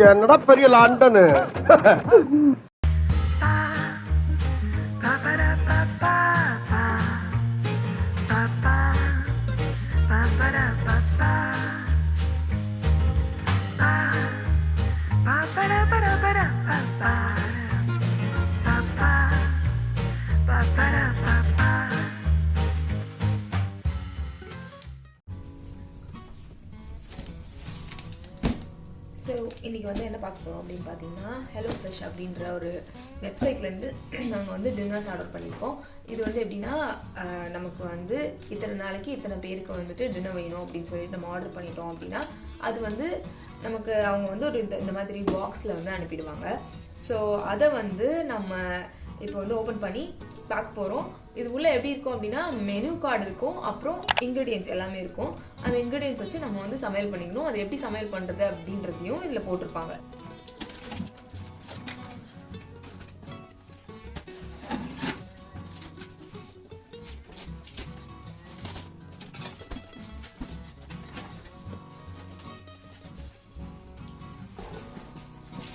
என்னடா பெரிய London. So இன்றைக்கி வந்து என்ன பார்க்க போகிறோம் அப்படின்னு பார்த்தீங்கன்னா, ஹலோ ஃப்ரெஷ் அப்படின்ற ஒரு வெப்சைட்லேருந்து நாங்கள் வந்து டின்னர்ஸ் ஆர்டர் பண்ணியிருக்கோம். இது வந்து எப்படின்னா, நமக்கு வந்து இத்தனை நாளைக்கு இத்தனை பேருக்கு வந்துட்டு டின்னர் வேணும் அப்படின்னு சொல்லிட்டு நம்ம ஆர்டர் பண்ணிட்டோம் அப்படின்னா, அது வந்து நமக்கு அவங்க வந்து ஒரு இந்த மாதிரி பாக்ஸில் வந்து அனுப்பிடுவாங்க. ஸோ அதை வந்து நம்ம இப்போ வந்து ஓப்பன் பண்ணி பார்க்க போகிறோம். இது உள்ளே எப்படி இருக்கும் அப்படின்னா, மெனு கார்டு இருக்கும், அப்புறம் இன்க்ரீடியன்ஸ் எல்லாமே இருக்கும். அந்த இன்க்ரீடியன்ஸ் வச்சு நம்ம வந்து சமையல் பண்ணிக்கணும். அது எப்படி சமையல் பண்ணுறது அப்படின்றதையும் இதில் போட்டிருப்பாங்க.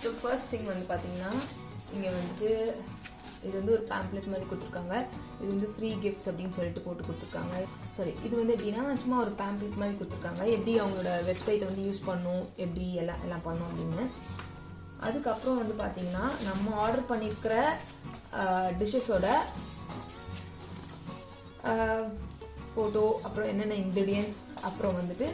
ஸோ ஃபர்ஸ்ட் திங் வந்து பார்த்தீங்கன்னா, இங்கே வந்துட்டு இது வந்து ஒரு பேம்ப்ளெட் மாதிரி கொடுத்துருக்காங்க. இது வந்து ஃப்ரீ கிஃப்ட்ஸ் அப்படின்னு சொல்லிட்டு போட்டு கொடுத்துருக்காங்க. சரி, இது வந்து எப்படின்னா சும்மா ஒரு பேம்ப்ளெட் மாதிரி கொடுத்துருக்காங்க, எப்படி அவங்களோட வெப்சைட்டை வந்து யூஸ் பண்ணணும், எப்படி எல்லாம் பண்ணணும் அப்படின்னு. அதுக்கப்புறம் வந்து பார்த்தீங்கன்னா, நம்ம ஆர்டர் பண்ணியிருக்கிற டிஷ்ஷஸோட ஃபோட்டோ, அப்புறம் என்னென்ன இன்க்ரீடியன்ஸ், அப்புறம் வந்துட்டு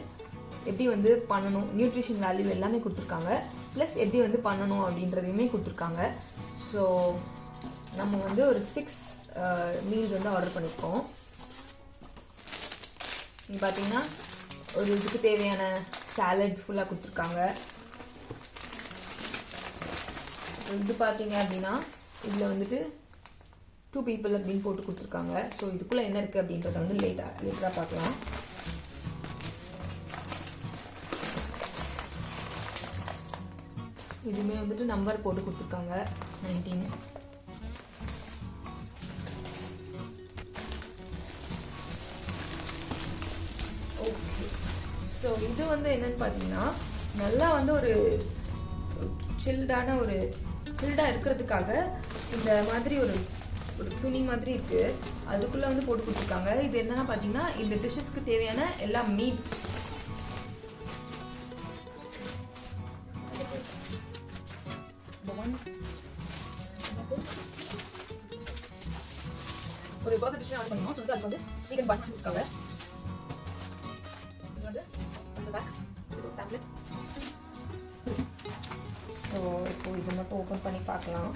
எப்படி வந்து பண்ணணும், நியூட்ரிஷன் வேல்யூ எல்லாமே கொடுத்துருக்காங்க. ப்ளஸ் எப்படி வந்து பண்ணணும் அப்படின்றதையுமே கொடுத்துருக்காங்க. ஸோ நம்ம வந்து ஒரு 6 மீல்ஸ் வந்து ஆர்டர் பண்ணியிருக்கோம். நீங்கள் பார்த்தீங்கன்னா ஒரு இதுக்கு தேவையான சாலட் ஃபுல்லாக கொடுத்துருக்காங்க. இது பார்த்தீங்க அப்படின்னா இதில் வந்துட்டு 2 people அப்படின்னு போட்டு கொடுத்துருக்காங்க. ஸோ இதுக்குள்ளே என்ன இருக்குது அப்படின்றத வந்து லேட்டராக பார்க்கலாம். இதுவுமே வந்துட்டு நம்பர் போட்டு கொடுத்துருக்காங்க, 19. ஓகே, ஸோ இது வந்து என்னன்னு பார்த்தீங்கன்னா, நல்லா வந்து ஒரு சில்டாக இருக்கிறதுக்காக இந்த மாதிரி ஒரு துணி மாதிரி இருக்குது, அதுக்குள்ளே வந்து போட்டு கொடுத்துருக்காங்க. இது என்னன்னா பார்த்தீங்கன்னா, இந்த டிஷ்ஷஸ்க்கு தேவையான எல்லா மீட், ஒரு பர்கர் டிஷ் ஆர்டர் பண்ணோம். ஸோ அதுக்கு வந்து வீகன் பன் கொடுத்துருக்காங்க. இது வந்து அந்த பேக், இது ஒரு டேப்லெட். ஸோ இப்போ இது மட்டும் ஓப்பன் பண்ணி பார்க்கலாம்.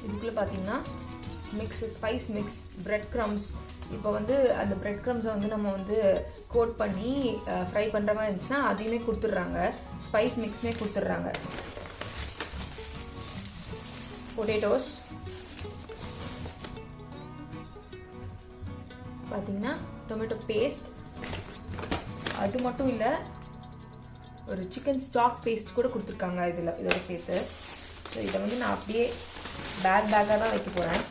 இதுக்குள்ளே பார்த்தீங்கன்னா ஸ்பைஸ் மிக்ஸ், பிரெட் க்ரம்ஸ். இப்போ வந்து அந்த பிரெட் க்ரம்ஸை வந்து நம்ம வந்து கோட் பண்ணி ஃப்ரை பண்ணுற மாதிரி இருந்துச்சுன்னா அதையுமே கொடுத்துட்றாங்க. ஸ்பைஸ் மிக்ஸுமே கொடுத்துட்றாங்க. பொட்டேட்டோஸ் பார்த்தீங்கன்னா, டொமேட்டோ பேஸ்ட், அது மட்டும் இல்லை ஒரு சிக்கன் ஸ்டாக் பேஸ்ட் கூட கொடுத்துருக்காங்க இதோட சேர்த்து. ஸோ இதை வந்து நான் அப்படியே பேக்காக தான் வைக்க போகிறேன்.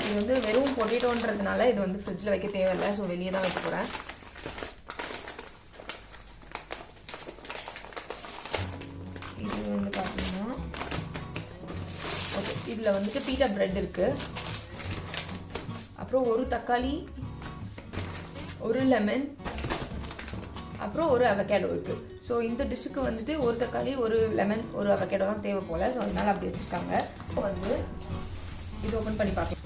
இது வந்து வெறும் பொட்டேட்டோன்றதுனால இது வந்து ஃப்ரிட்ஜில் வைக்க தேவையில்லை. ஸோ வெளியே தான் வைக்க போகிறேன். இது வந்து பார்த்தீங்கன்னா, ஓகே, இதில் வந்துட்டு பீட்டா பிரெட் இருக்குது, அப்புறம் ஒரு தக்காளி, ஒரு லெமன், அப்புறம் ஒரு அவகேடோ இருக்குது. ஸோ இந்த டிஷ்ஷுக்கு வந்துட்டு ஒரு தக்காளி, ஒரு லெமன், ஒரு அவகேடோ தான் தேவை போல். ஸோ அதனால அப்படி வச்சுருக்காங்க. இப்போ வந்து இது ஓப்பன் பண்ணி பார்க்கலாம்.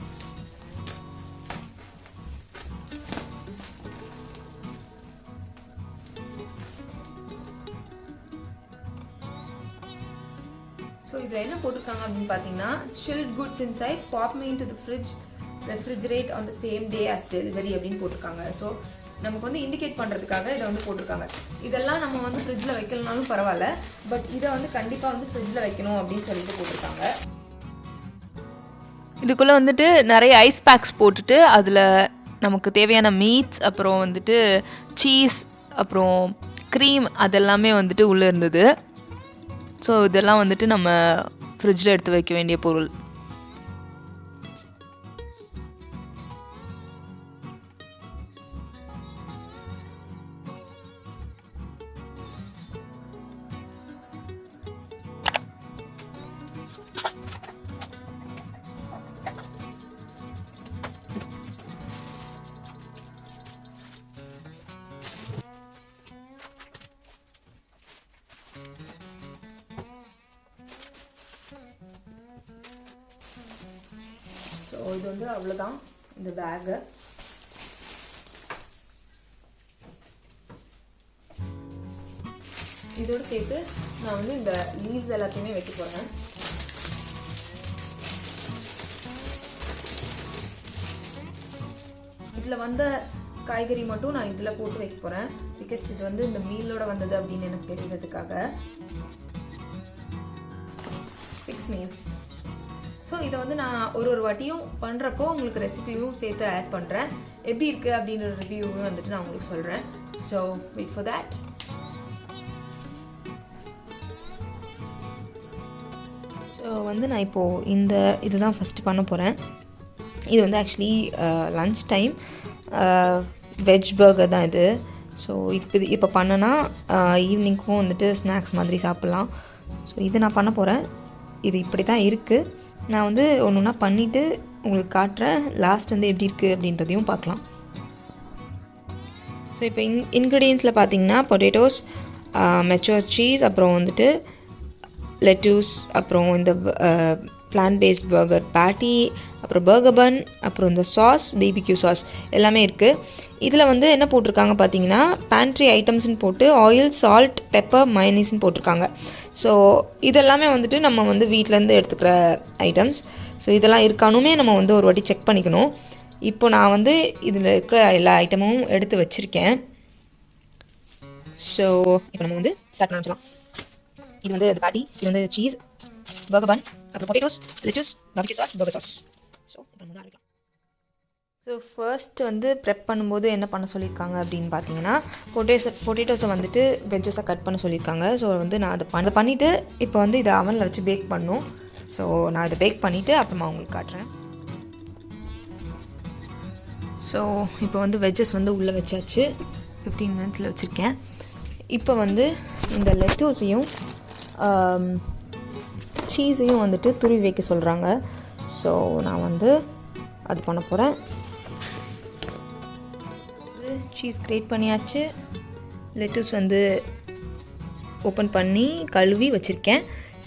ஸோ இதில் என்ன போட்டிருக்காங்க அப்படின்னு பார்த்தீங்கன்னா, chilled goods inside, pop me into the fridge, refrigerate on the same day as delivery அப்படின்னு போட்டிருக்காங்க. ஸோ நமக்கு வந்து இண்டிகேட் பண்ணுறதுக்காக இதை வந்து போட்டிருக்காங்க. இதெல்லாம் நம்ம வந்து ஃப்ரிட்ஜில் வைக்கலனாலும் பரவாயில்ல, பட் இதை வந்து கண்டிப்பாக வந்து ஃப்ரிட்ஜில் வைக்கணும் அப்படின்னு சொல்லிட்டு போட்டிருக்காங்க. இதுக்குள்ளே வந்துட்டு நிறைய ஐஸ் பேக்ஸ் போட்டுட்டு அதில் நமக்கு தேவையான மீட்ஸ், அப்புறம் வந்துட்டு சீஸ், அப்புறம் க்ரீம், அதெல்லாமே வந்துட்டு உள்ளே இருந்தது. ஸோ இதெல்லாம் வந்துட்டு நம்ம ஃப்ரிட்ஜில் எடுத்து வைக்க வேண்டிய பொருள். இது வந்து அவ்வளோதான் இந்த பேகு. இதோடு சேர்த்து நான் வந்து இந்த லீவ்ஸ் எல்லாத்தையுமே வைக்க போகிறேன். இதில் வந்த காய்கறி மட்டும் நான் இதில் போட்டு வைக்க போகிறேன். பிகாஸ் இது வந்து இந்த மீலோட வந்தது அப்படின்னு எனக்கு தெரியறதுக்காக. 6 மீல்ஸ். ஸோ இதை வந்து நான் ஒரு வாட்டியும் பண்ணுறப்போ உங்களுக்கு ரெசிபியும் சேர்த்து ஆட் பண்ணுறேன். எப்படி இருக்குது அப்படின்ற ரிவ்யூவும் வந்துட்டு நான் உங்களுக்கு சொல்கிறேன். So wait for that. So வந்து நான் இப்போது இதுதான் ஃபஸ்ட்டு பண்ண போகிறேன். இது வந்து actually lunch time veg burger தான் இது. ஸோ இப்போ பண்ணனா ஈவினிங்க்கும் வந்துட்டு ஸ்நாக்ஸ் மாதிரி சாப்பிட்லாம். ஸோ இது நான் பண்ண போகிறேன். இது இப்படி தான் இருக்குது. நான் வந்து ஒன்று ஒன்றா பண்ணிவிட்டு உங்களுக்கு காட்டுறேன். லாஸ்ட் வந்து எப்படி இருக்குது அப்படின்றதையும் பார்க்கலாம். ஸோ இப்போ இன்க்ரீடியன்ஸில் பார்த்தீங்கன்னா பொட்டேட்டோஸ், மெச்சூர் சீஸ், அப்புறம் வந்துட்டு லெட்டூஸ், அப்புறம் இந்த பிளான் பேஸ்ட் பர்கர் பேட்டி, அப்புறம் பர்கர் பன், அப்புறம் இந்த சாஸ், பிபிக்யூ சாஸ் எல்லாமே இருக்குது. இதில் வந்து என்ன போட்டிருக்காங்க பார்த்தீங்கன்னா பேண்ட்ரி ஐட்டம்ஸ்னு போட்டு ஆயில், சால்ட், பெப்பர், மயனீஸ்ன்னு போட்டிருக்காங்க. ஸோ இதெல்லாமே வந்துட்டு நம்ம வந்து வீட்டிலேருந்து எடுத்துக்கிற ஐட்டம்ஸ். ஸோ இதெல்லாம் இருக்கானுமே நம்ம வந்து ஒரு வாட்டி செக் பண்ணிக்கணும். இப்போ நான் வந்து இதில் இருக்கிற எல்லா ஐட்டமும் எடுத்து வச்சுருக்கேன். ஸோ இப்போ நம்ம வந்து ஸ்டார்ட் பண்ணிக்கலாம். இது வந்து பேட்டி, இது வந்து சீஸ், பர்கர் பன், அப்புறம் potatoes, lettuce, barbecue sauce, burger sauce. So இப்போ நம்ம ஆரம்பிக்கலாம். ஸோ ஃபர்ஸ்ட் வந்து ப்ரெப் பண்ணும்போது என்ன பண்ண சொல்லியிருக்காங்க அப்படின்னு பார்த்தீங்கன்னா பொட்டேட்டோஸை வந்துட்டு வெஜ்ஜஸை கட் பண்ண சொல்லியிருக்காங்க. ஸோ வந்து நான் அதை பண்ணிவிட்டு இப்போ வந்து இதை அவனில் வச்சு பேக் பண்ணணும். ஸோ நான் இதை பேக் பண்ணிவிட்டு அப்புறமா உங்களுக்கு காட்டுறேன். ஸோ இப்போ வந்து வெஜ்ஜஸ் வந்து உள்ளே வச்சாச்சு. 15 மினிட்ஸில் வச்சுருக்கேன். இப்போ வந்து இந்த லெட்டூஸையும் சீஸையும் வந்துட்டு துருவி வைக்க சொல்கிறாங்க. ஸோ நான் வந்து அது பண்ண போகிறேன். சீஸ் கிரேட் பண்ணியாச்சு. லெட்டூஸ் வந்து ஓப்பன் பண்ணி கழுவி வச்சுருக்கேன்.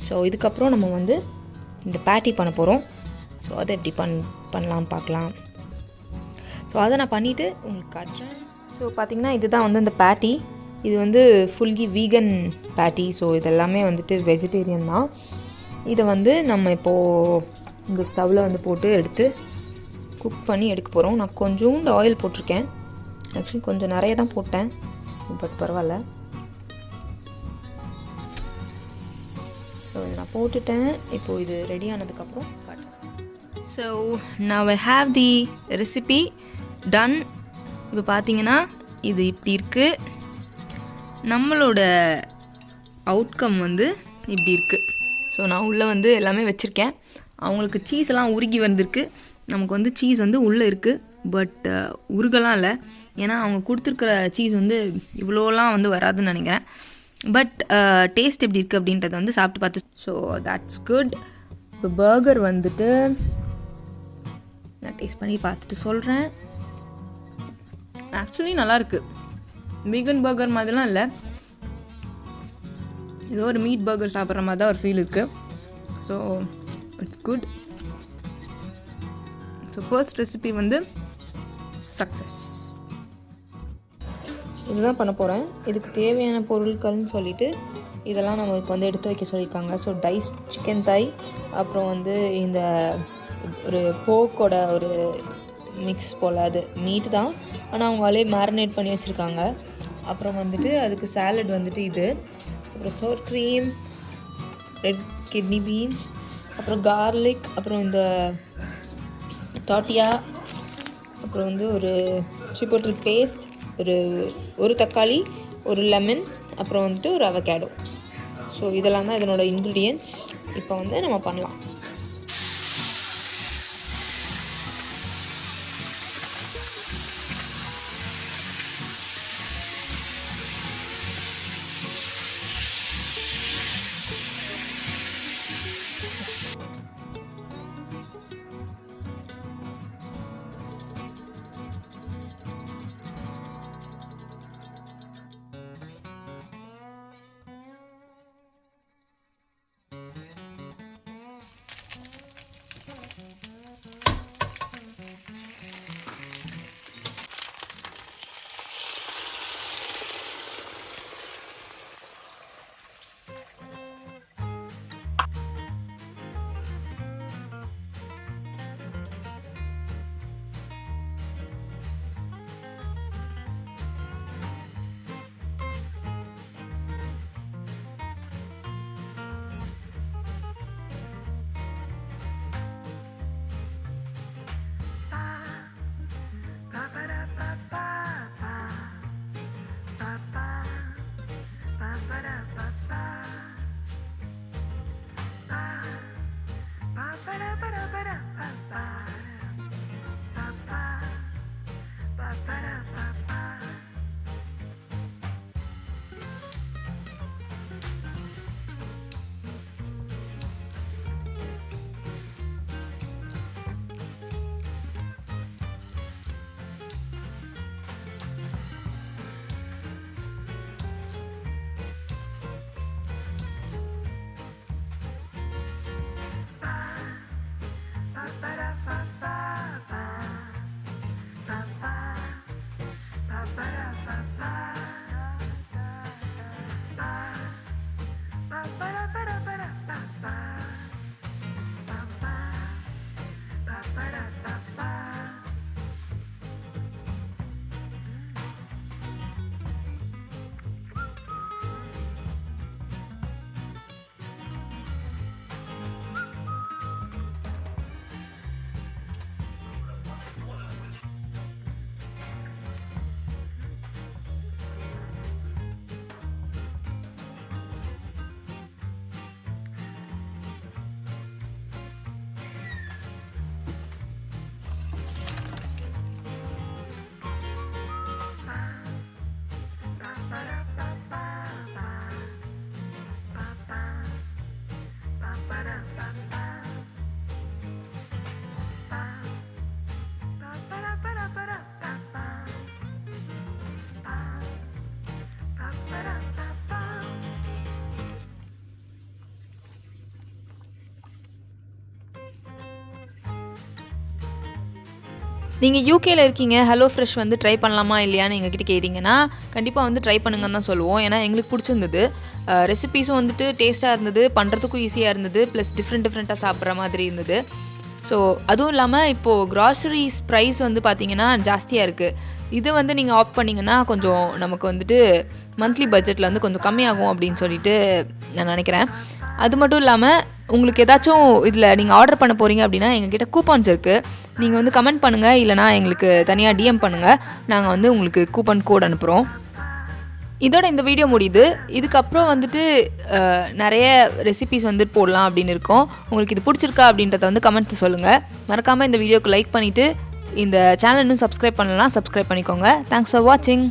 ஸோ இதுக்கப்புறம் நம்ம வந்து இந்த பேட்டி பண்ண போகிறோம். ஸோ அதை எப்படி பண்ணலாம் பார்க்கலாம். ஸோ அதை நான் பண்ணிவிட்டு உங்களுக்கு காட்டுறேன். ஸோ பார்த்திங்கன்னா இதுதான் வந்து இந்த பேட்டி. இது வந்து ஃபுல்லி வீகன் பேட்டி. ஸோ இதெல்லாமே வந்துட்டு வெஜிடேரியன் தான். இதை வந்து நம்ம இப்போது இந்த ஸ்டவ்வில் வந்து போட்டு எடுத்து குக் பண்ணி எடுக்க போகிறோம். நான் கொஞ்சோண்டு ஆயில் போட்டிருக்கேன். ஆக்சுவலி கொஞ்சம் நிறைய தான் போட்டேன், பட் பரவாயில்ல. ஸோ இதை நான் போட்டுட்டேன். இப்போது இது ரெடி ஆனதுக்கப்புறம் காட்டுறேன். So now I have the recipe done. இப்போ பார்த்தீங்கன்னா இது இப்படி இருக்குது. நம்மளோட அவுட்கம் வந்து இப்படி இருக்குது. ஸோ நான் உள்ளே வந்து எல்லாமே வச்சுருக்கேன். அவங்களுக்கு சீஸ் எல்லாம் உருகி வந்திருக்கு. நமக்கு வந்து சீஸ் வந்து உள்ளே இருக்குது, பட் உருகலாம் இல்லை. ஏன்னா அவங்க கொடுத்துருக்குற சீஸ் வந்து இவ்வளோலாம் வந்து வராதுன்னு நினைக்கிறேன். பட் டேஸ்ட் எப்படி இருக்குது அப்படின்றத வந்து சாப்பிட்டு பார்த்து. So that's good. இப்போ பர்கர் வந்துட்டு நான் டேஸ்ட் பண்ணி பார்த்துட்டு சொல்கிறேன். ஆக்சுவலி நல்லாயிருக்கு. வீகன் பர்கர் மாதிரிலாம் இல்லை, ஏதோ ஒரு மீட் பர்கர் சாப்பிட்ற மாதிரி தான் ஒரு ஃபீல் இருக்குது. So it's good. So first recipe வந்து சக்ஸஸ். இதுதான் பண்ண போகிறேன். இதுக்கு தேவையான பொருட்கள்னு சொல்லிட்டு இதெல்லாம் நம்ம இப்போ வந்து எடுத்து வைக்க சொல்லியிருக்காங்க. ஸோ டைஸ் சிக்கன் தாய், அப்புறம் வந்து இந்த ஒரு போக்கோட ஒரு மிக்ஸ் போல், அது மீட் தான், ஆனால் அவங்களே மேரினேட் பண்ணி வச்சுருக்காங்க. அப்புறம் வந்துட்டு அதுக்கு சாலட் வந்துட்டு இது, அப்புறம் சோர் க்ரீம், ரெட் கிட்னி பீன்ஸ், அப்புறம் கார்லிக், அப்புறம் இந்த டாட்டியா, அப்புறம் வந்து ஒரு சிப்போட்டில் பேஸ்ட், ஒரு தக்காளி, ஒரு லெமன், அப்புறம் வந்துட்டு ஒரு அவகேடோ. ஸோ இதெல்லாம் தான் இதனோட இன்க்ரீடியன்ட்ஸ். இப்போ வந்து நம்ம பண்ணலாம். நீங்கள் யூகேல இருக்கீங்க, ஹலோ ஃப்ரெஷ் வந்து ட்ரை பண்ணலாமா இல்லையான்னு எங்ககிட்ட கேட்டிங்கன்னா கண்டிப்பாக வந்து ட்ரை பண்ணுங்கன்னு தான் சொல்லுவோம். ஏன்னா எங்களுக்கு பிடிச்சிருந்தது. ரெசிபீஸும் வந்துட்டு டேஸ்ட்டாக இருந்தது, பண்ணுறதுக்கும் ஈஸியாக இருந்தது, ப்ளஸ் டிஃப்ரெண்ட்டாக சாப்பிட்ற மாதிரி இருந்தது. ஸோ அதுவும் இல்லாமல் இப்போது க்ராசரிஸ் ப்ரைஸ் வந்து பார்த்திங்கன்னா ஜாஸ்தியாக இருக்குது. இது வந்து நீங்கள் ஆப்ட் பண்ணிங்கன்னா கொஞ்சம் நமக்கு வந்துட்டு மந்த்லி பட்ஜெட்டில் வந்து கொஞ்சம் கம்மியாகும் அப்படின்னு சொல்லிட்டு நான் நினைக்கிறேன். அது மட்டும் இல்லாமல் உங்களுக்கு ஏதாச்சும் இதில் நீங்கள் ஆர்டர் பண்ண போகிறீங்க அப்படின்னா எங்ககிட்ட கூப்பான்ஸ் இருக்குது. நீங்கள் வந்து கமெண்ட் பண்ணுங்கள், இல்லைனா எங்களுக்கு தனியாக டிஎம் பண்ணுங்கள். நாங்கள் வந்து உங்களுக்கு கூப்பன் கோட் அனுப்புகிறோம். இதோட இந்த வீடியோ முடியுது. இதுக்கப்புறம் வந்துட்டு நிறைய ரெசிபீஸ் வந்து போடலாம் அப்படின்னு இருக்கோம். உங்களுக்கு இது பிடிச்சிருக்கா அப்படின்றத வந்து கமெண்ட்ஸ் சொல்லுங்கள். மறக்காமல் இந்த வீடியோக்கு லைக் பண்ணிவிட்டு இந்த சேனல் இன்னும் சப்ஸ்கிரைப் பண்ணலாம், சப்ஸ்கிரைப் பண்ணிக்கோங்க. தேங்க்ஸ் ஃபார் வாட்சிங்.